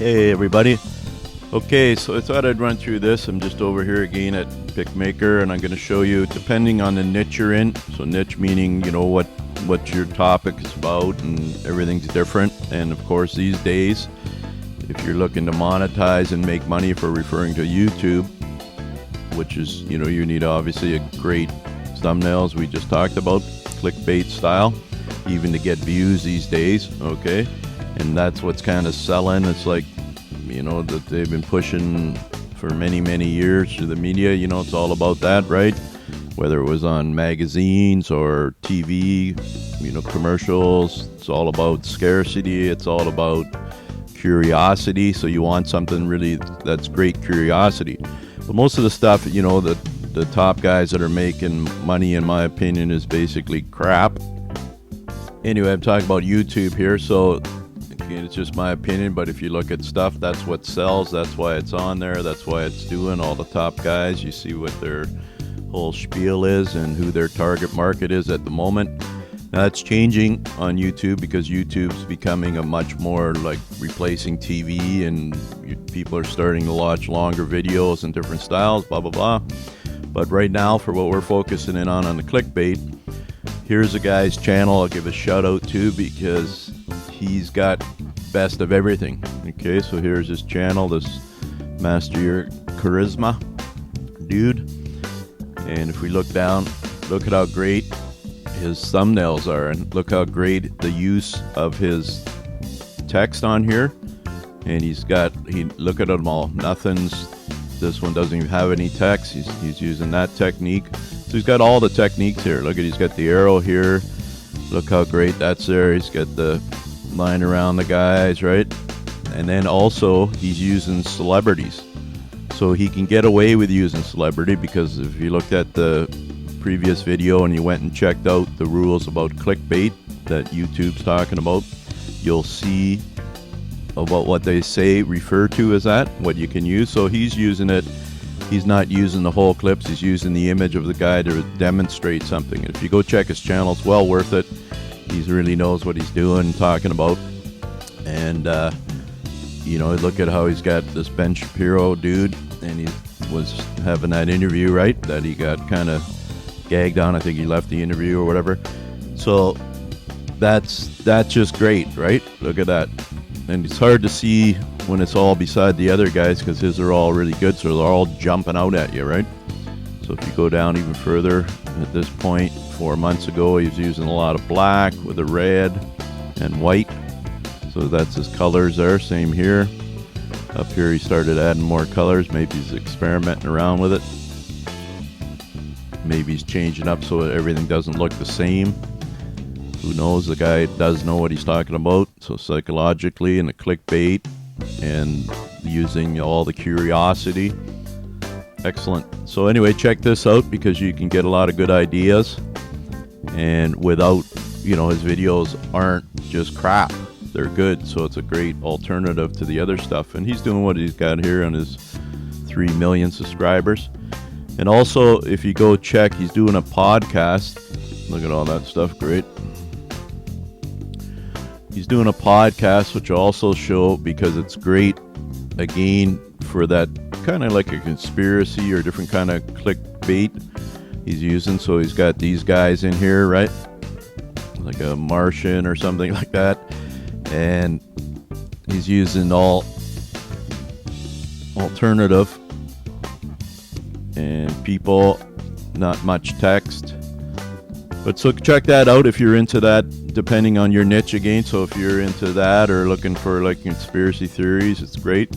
Hey everybody. Okay, so I thought I'd run through this. I'm just over here again at Pickmaker, and I'm going to show you, depending on the niche you're in. So niche meaning, you know, what your topic is about, and everything's different. And of course, these days, if you're looking to monetize and make money for referring to YouTube, which is, you know, you need obviously a great thumbnails we just talked about, clickbait style, even to get views these days, okay? And that's what's kind of selling. It's like, you know, that they've been pushing for many years through the media. You know, it's all about that, right? Whether it was on magazines or TV, you know, commercials. It's all about scarcity. It's all about curiosity. So you want something really that's great curiosity. But most of the stuff, you know, the top guys that are making money, in my opinion, is basically crap. Anyway, I'm talking about YouTube here. So it's just my opinion, but if you look at stuff, that's what sells. That's why it's on there. That's why it's doing. All the top guys, you see what their whole spiel is and who their target market is at the moment. Now that's changing on YouTube because YouTube's becoming a much more like replacing TV, and people are starting to watch longer videos and different styles, blah blah blah. But right now, for what we're focusing in on the clickbait, here's a guy's channel I'll give a shout out to because he's got best of everything. Okay, so here's his channel, this Master Your Charisma dude. And if we look down, look at how great his thumbnails are, and look how great the use of his text on here. And look at them all. This one doesn't even have any text. He's using that technique. So he's got all the techniques here. Look at, he's got the arrow here. Look how great that's there. He's got the line around the guys, right? And then also he's using celebrities. So he can get away with using celebrity because if you looked at the previous video and you went and checked out the rules about clickbait that YouTube's talking about, you'll see about what they say refer to as that, what you can use. So he's using it. He's not using the whole clips. He's using the image of the guy to demonstrate something. If you go check his channel, it's well worth it. He really knows what he's doing and talking about. And, you know, look at how he's got this Ben Shapiro dude, and he was having that interview, right, that he got kind of gagged on. I think he left the interview or whatever. So that's just great, right? Look at that. And it's hard to see when it's all beside the other guys because his are all really good, so they're all jumping out at you, right? So if you go down even further, at this point, 4 months ago, he was using a lot of black with a red and white. So that's his colors there. Same here. Up here, he started adding more colors. Maybe he's experimenting around with it. Maybe he's changing up so everything doesn't look the same. Who knows? The guy does know what he's talking about. So psychologically and the clickbait and using all the curiosity. Excellent. So anyway, check this out because you can get a lot of good ideas, and without, you know, his videos aren't just crap. They're good. So it's a great alternative to the other stuff. And he's doing what he's got here on his 3 million subscribers. And also, if you go check, he's doing a podcast. Look at all that stuff. Great. He's doing a podcast, which I'll also show because it's great, again, for that kind of like a conspiracy or different kind of clickbait he's using. So he's got these guys in here, right? Like a Martian or something like that. And he's using all alternative and people, not much text. But so check that out if you're into that, depending on your niche again. So if you're into that or looking for like conspiracy theories, it's great.